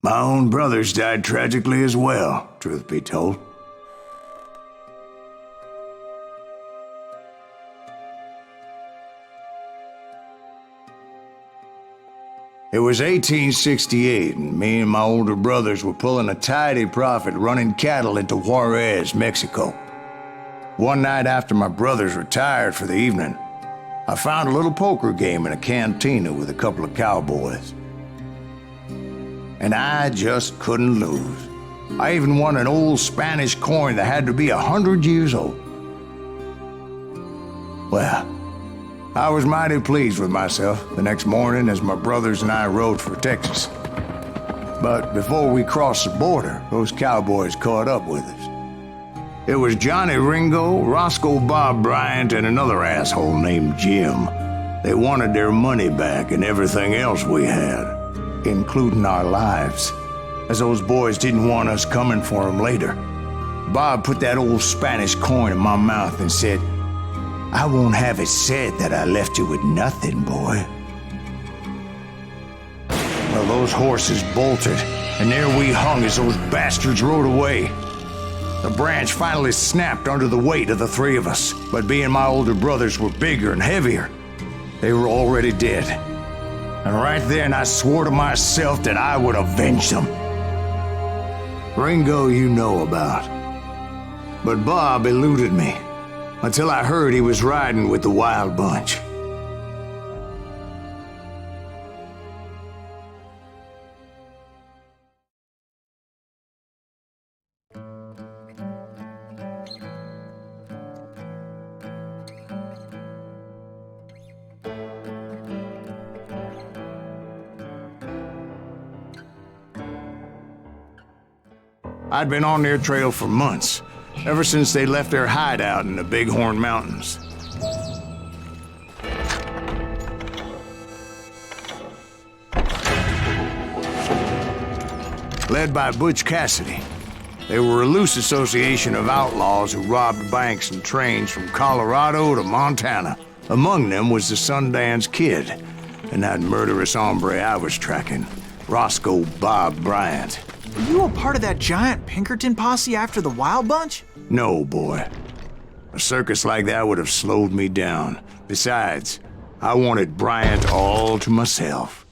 My own brothers died tragically as well, truth be told. It was 1868, and me and my older brothers were pulling a tidy profit running cattle into Juarez, Mexico. One night after my brothers retired for the evening, I found a little poker game in a cantina with a couple of cowboys. And I just couldn't lose. I even won an old Spanish coin that had to be 100 years old. Well, I was mighty pleased with myself the next morning as my brothers and I rode for Texas. But before we crossed the border, those cowboys caught up with us. It was Johnny Ringo, Roscoe Bob Bryant, and another asshole named Jim. They wanted their money back and everything else we had, including our lives, as those boys didn't want us coming for them later. Bob put that old Spanish coin in my mouth and said, "I won't have it said that I left you with nothing, boy." Well, those horses bolted, and there we hung as those bastards rode away. The branch finally snapped under the weight of the three of us, but being my older brothers were bigger and heavier, they were already dead. And right then I swore to myself that I would avenge them. Ringo you know about. But Bob eluded me, until I heard he was riding with the Wild Bunch. I'd been on their trail for months, ever since they left their hideout in the Bighorn Mountains. Led by Butch Cassidy, they were a loose association of outlaws who robbed banks and trains from Colorado to Montana. Among them was the Sundance Kid, and that murderous hombre I was tracking, Roscoe Bob Bryant. Were you a part of that giant Pinkerton posse after the Wild Bunch? No, boy. A circus like that would have slowed me down. Besides, I wanted Bryant all to myself.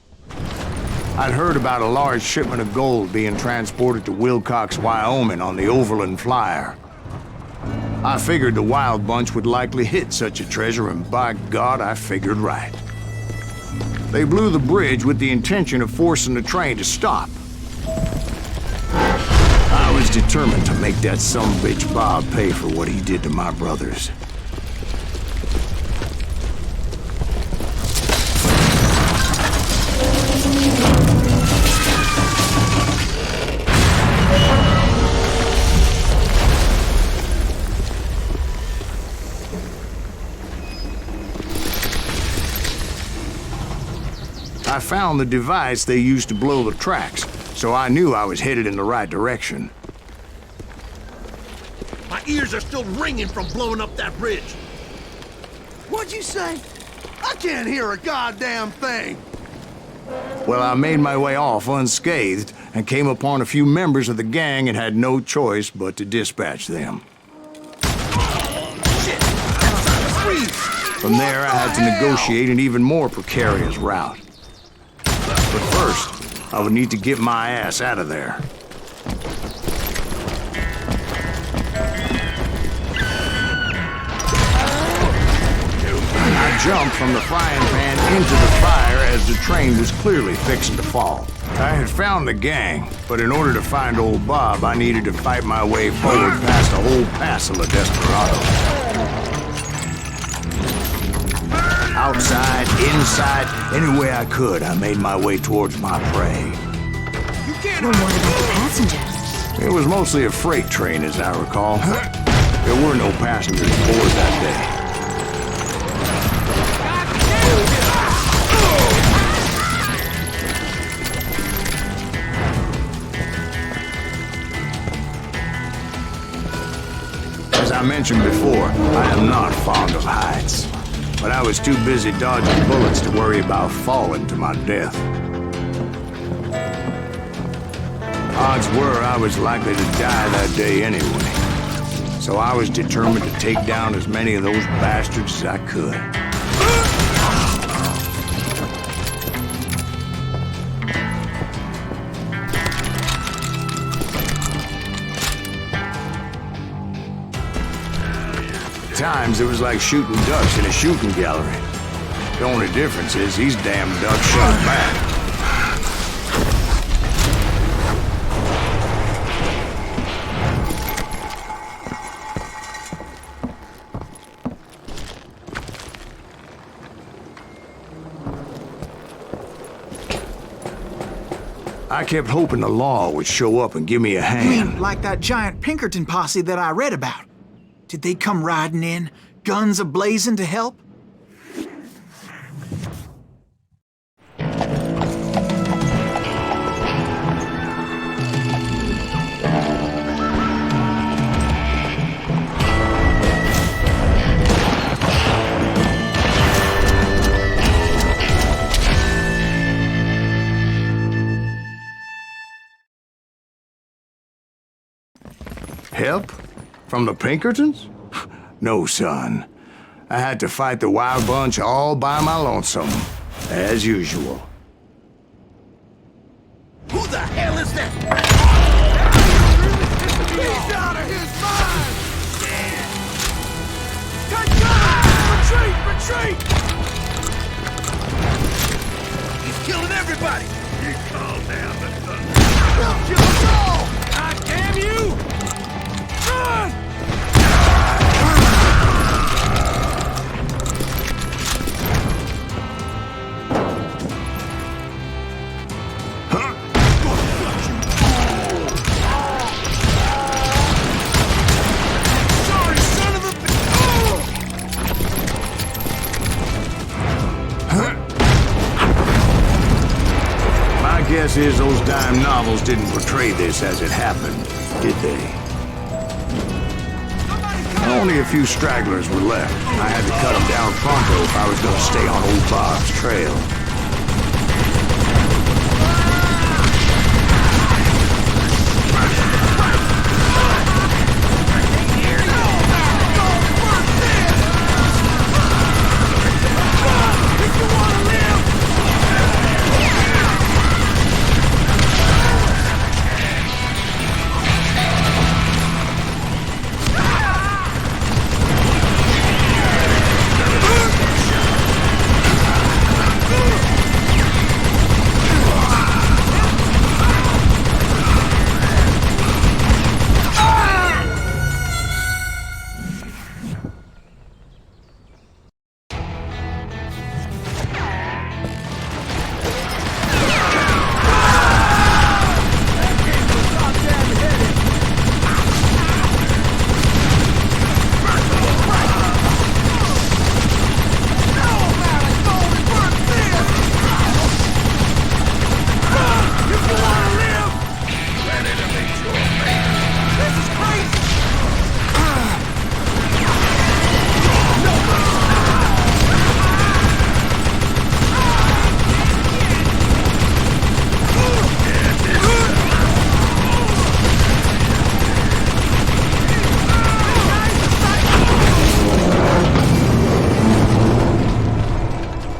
I'd heard about a large shipment of gold being transported to Wilcox, Wyoming on the Overland Flyer. I figured the Wild Bunch would likely hit such a treasure, and by God, I figured right. They blew the bridge with the intention of forcing the train to stop. I was determined to make that sumbitch Bob pay for what he did to my brothers. I found the device they used to blow the tracks, so I knew I was headed in the right direction. My ears are still ringing from blowing up that bridge. What'd you say? I can't hear a goddamn thing. Well, I made my way off unscathed and came upon a few members of the gang and had no choice but to dispatch them. Shit! From there, I had to negotiate an even more precarious route. But first, I would need to get my ass out of there. I jumped from the frying pan into the fire as the train was clearly fixing to fall. I had found the gang, but in order to find old Bob, I needed to fight my way forward past a whole passel of desperados. Outside, inside, any way I could, I made my way towards my prey. Well, what about the passengers? It was mostly a freight train, as I recall. There were no passengers aboard that day. As I mentioned before, I am not fond of heights. But I was too busy dodging bullets to worry about falling to my death. Odds were I was likely to die that day anyway. So I was determined to take down as many of those bastards as I could. At times, it was like shooting ducks in a shooting gallery. The only difference is these damn ducks shot back. I kept hoping the law would show up and give me a hand. You mean like that giant Pinkerton posse that I read about? Did they come riding in, guns a-blazing to help? Help? From the Pinkertons? No, son. I had to fight the Wild Bunch all by my lonesome, as usual. Who the hell is that? He's out of his mind! Take cover! Retreat! Retreat! He's killing everybody! He called down the thunder. He'll kill us all! God damn you! Run! Sorry, son of a... My guess is those dime novels didn't portray this as it happened, did they? Only a few stragglers were left. I had to cut them down pronto if I was going to stay on old Bob's trail.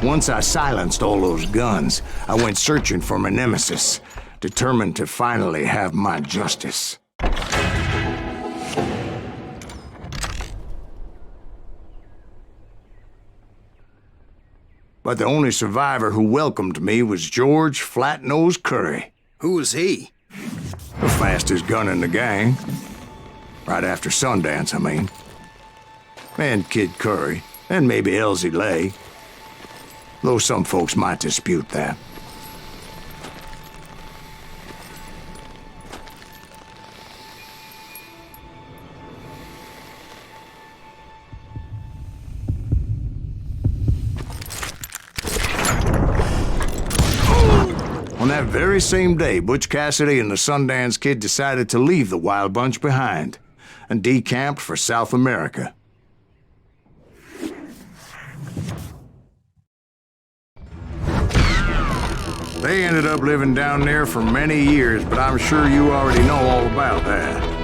Once I silenced all those guns, I went searching for my nemesis, determined to finally have my justice. But the only survivor who welcomed me was George Flat-Nose Curry. Who was he? The fastest gun in the gang. Right after Sundance, I mean. And Kid Curry, and maybe Elsie Lay. Though some folks might dispute that. On that very same day, Butch Cassidy and the Sundance Kid decided to leave the Wild Bunch behind and decamped for South America. They ended up living down there for many years, but I'm sure you already know all about that.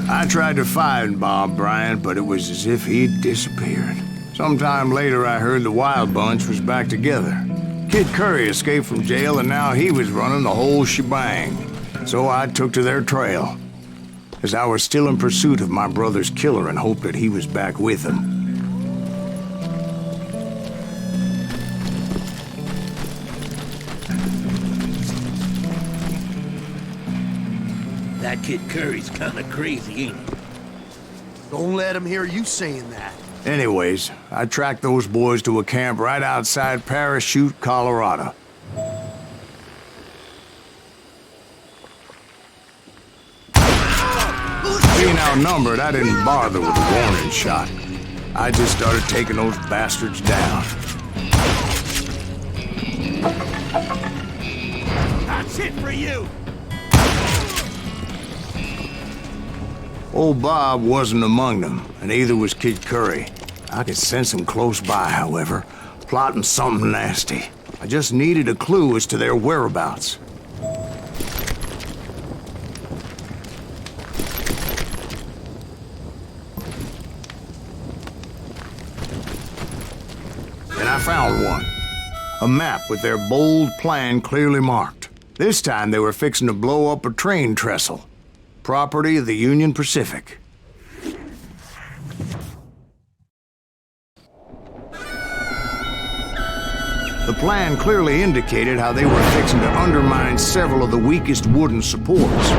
I tried to find Bob Bryant, but it was as if he'd disappeared. Sometime later, I heard the Wild Bunch was back together. Kid Curry escaped from jail, and now he was running the whole shebang. So I took to their trail, as I was still in pursuit of my brother's killer and hoped that he was back with him. That Kid Curry's kinda crazy, ain't he? Don't let him hear you saying that. Anyways, I tracked those boys to a camp right outside Parachute, Colorado. Being outnumbered, I didn't bother with a warning shot. I just started taking those bastards down. That's it for you! Old Bob wasn't among them, and neither was Kid Curry. I could sense him close by, however, plotting something nasty. I just needed a clue as to their whereabouts. And I found one. A map with their bold plan clearly marked. This time they were fixing to blow up a train trestle. Property of the Union Pacific. The plan clearly indicated how they were fixing to undermine several of the weakest wooden supports.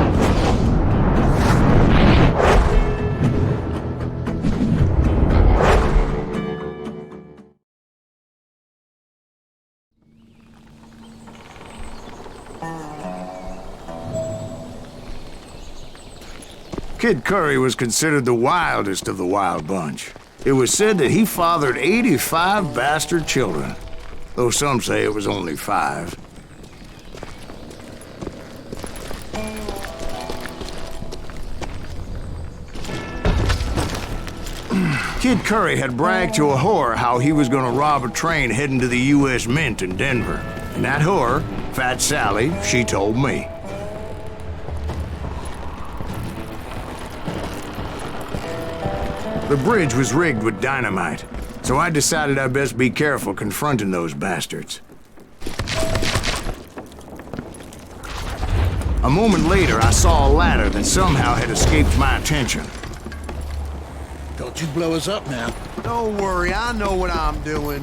Kid Curry was considered the wildest of the Wild Bunch. It was said that he fathered 85 bastard children, though some say it was only 5. Kid Curry had bragged to a whore how he was gonna rob a train heading to the U.S. Mint in Denver. And that whore, Fat Sally, she told me. The bridge was rigged with dynamite, so I decided I'd best be careful confronting those bastards. A moment later, I saw a ladder that somehow had escaped my attention. Don't you blow us up now. Don't worry, I know what I'm doing.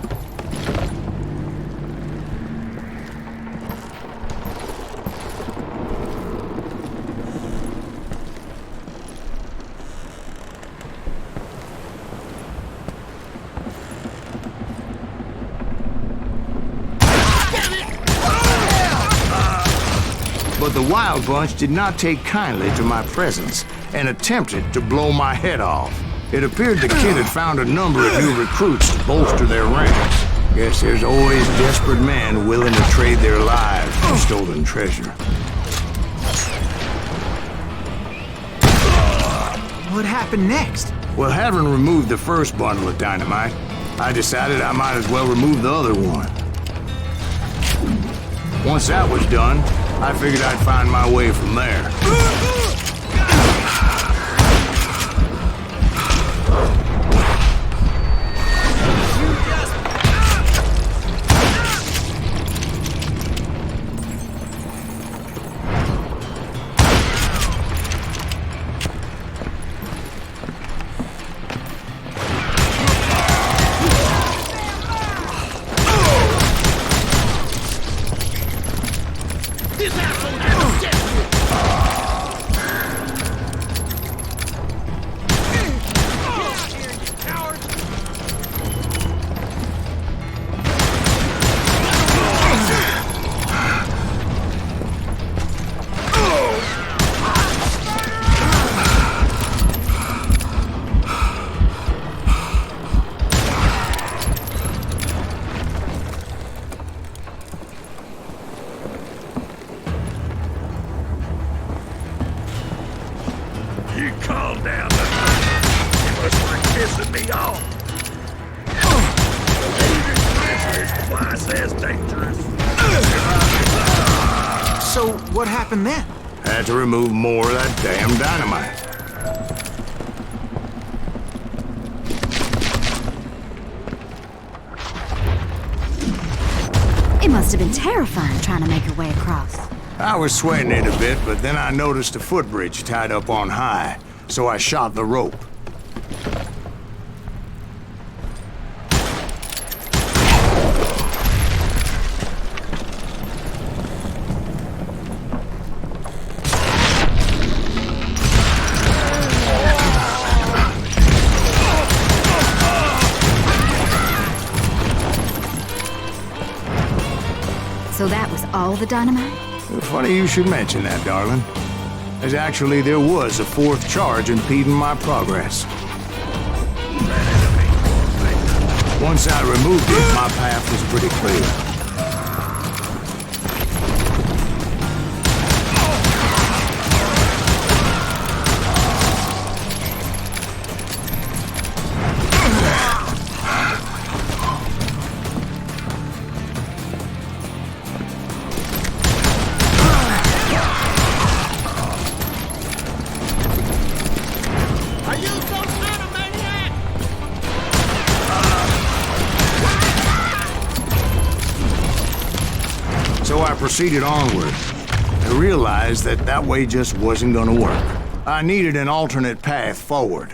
But the Wild Bunch did not take kindly to my presence and attempted to blow my head off. It appeared the kid had found a number of new recruits to bolster their ranks. Guess there's always desperate men willing to trade their lives for stolen treasure. What happened next? Well, having removed the first bundle of dynamite, I decided I might as well remove the other one. Once that was done, I figured I'd find my way from there. me off! It's twice as dangerous. So, what happened then? Had to remove more of that damn dynamite. It must have been terrifying trying to make your way across. I was sweating it a bit, but then I noticed a footbridge tied up on high, so I shot the rope. So that was all the dynamite? Funny you should mention that, darling. As actually, there was a fourth charge impeding my progress. Once I removed it, my path was pretty clear. So I proceeded onward. I realized that that way just wasn't gonna work. I needed an alternate path forward.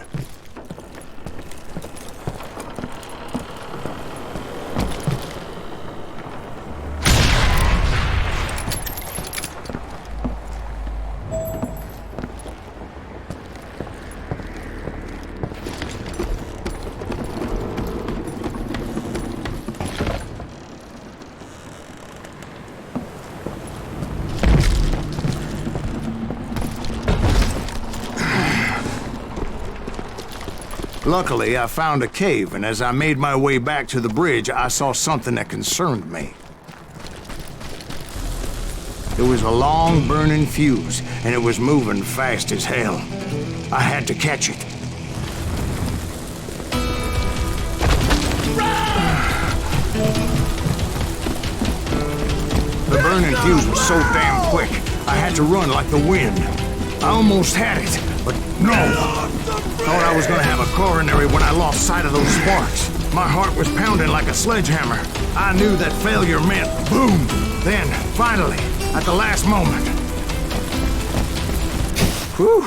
Luckily, I found a cave, and as I made my way back to the bridge, I saw something that concerned me. It was a long, burning fuse, and it was moving fast as hell. I had to catch it. The burning fuse was so damn quick, I had to run like the wind. I almost had it, but no! Thought I was gonna have a coronary when I lost sight of those sparks. My heart was pounding like a sledgehammer. I knew that failure meant boom! Then, finally, at the last moment. Whew.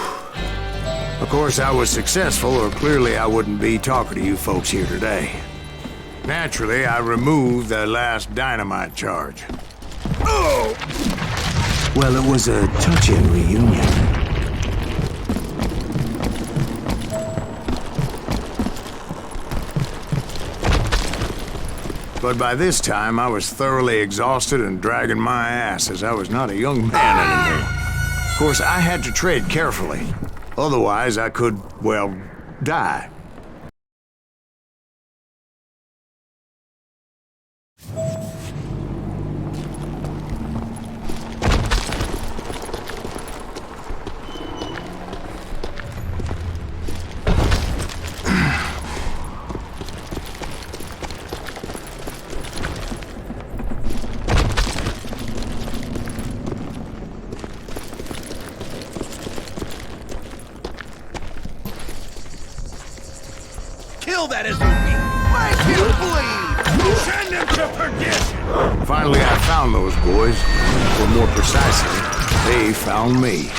Of course, I was successful, or clearly I wouldn't be talking to you folks here today. Naturally, I removed the last dynamite charge. Oh! Well, it was a touching reunion. But by this time, I was thoroughly exhausted and dragging my ass, as I was not a young man anymore. Of course, I had to tread carefully. Otherwise, I could, well, die. Kill that SOB! Make him bleed! Send him to perdition! Finally, I found those boys. Or more precisely, they found me.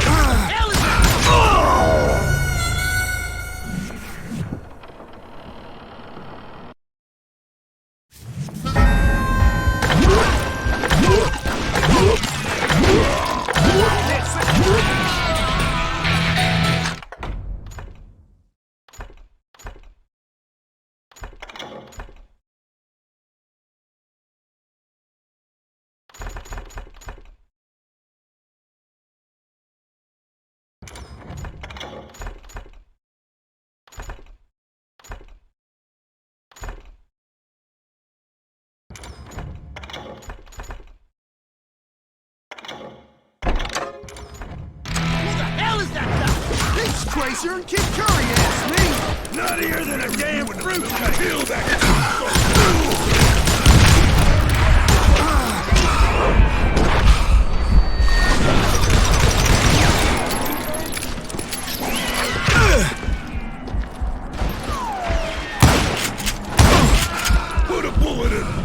Tracer and Kid Curry asked me. Nuttier than a damn fruit cut. Feel that. Put a bullet in him.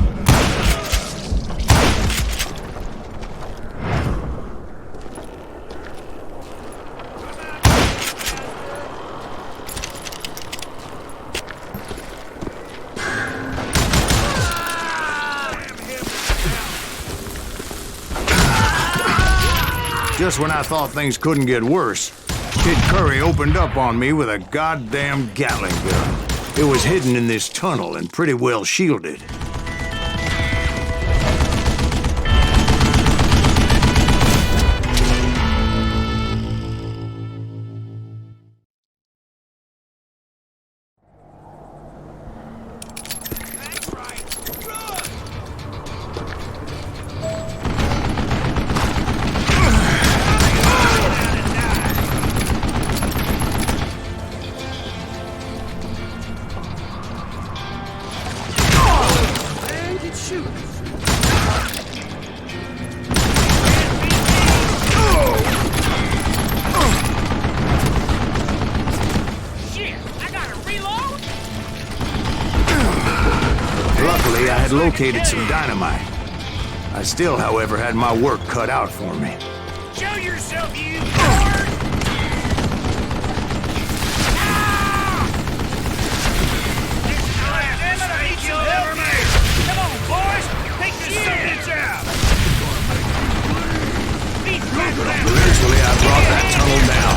Just when I thought things couldn't get worse, Kid Curry opened up on me with a goddamn Gatling gun. It was hidden in this tunnel and pretty well shielded. Luckily, I had located some dynamite. I still, however, had my work cut out for me. Show yourself, you coward! Come on, boys! Take this bitch out! Eventually, I brought that tunnel down.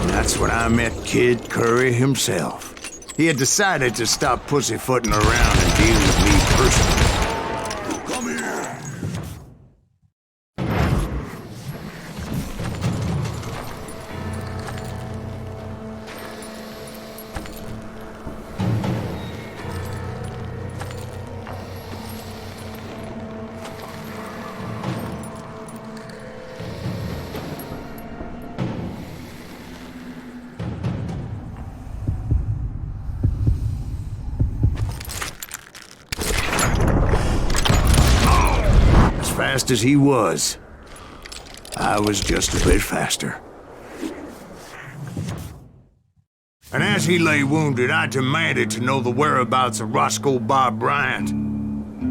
And that's when I met Kid Curry himself. He had decided to stop pussyfooting around and deal with me personally. Come here! Fast as he was, I was just a bit faster. And as he lay wounded, I demanded to know the whereabouts of Roscoe Bob Bryant.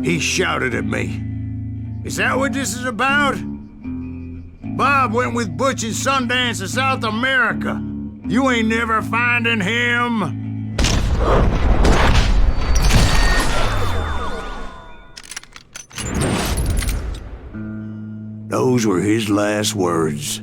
He shouted at me, "Is that what this is about? Bob went with Butch and Sundance to South America. You ain't never finding him." Those were his last words.